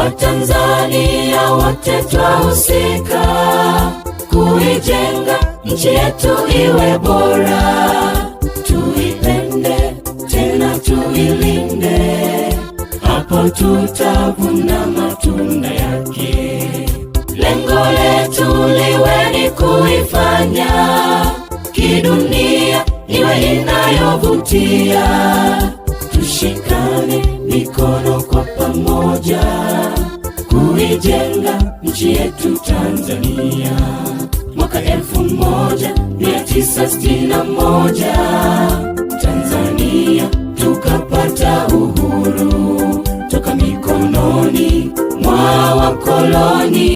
Watanzania wote twahusika kuijenga nchi yetu iwe bora. Tuipende tena tuilinde, hapo tutavuna matunda yake. Lengo letu liwe ni kuifanya kidunia iwe inayovutia. Tushikane mikono kwa pamoja kuijenga nchi yetu Tanzania. Mwaka 1961 Tanzania tukapata uhuru toka mikononi mwa wakoloni.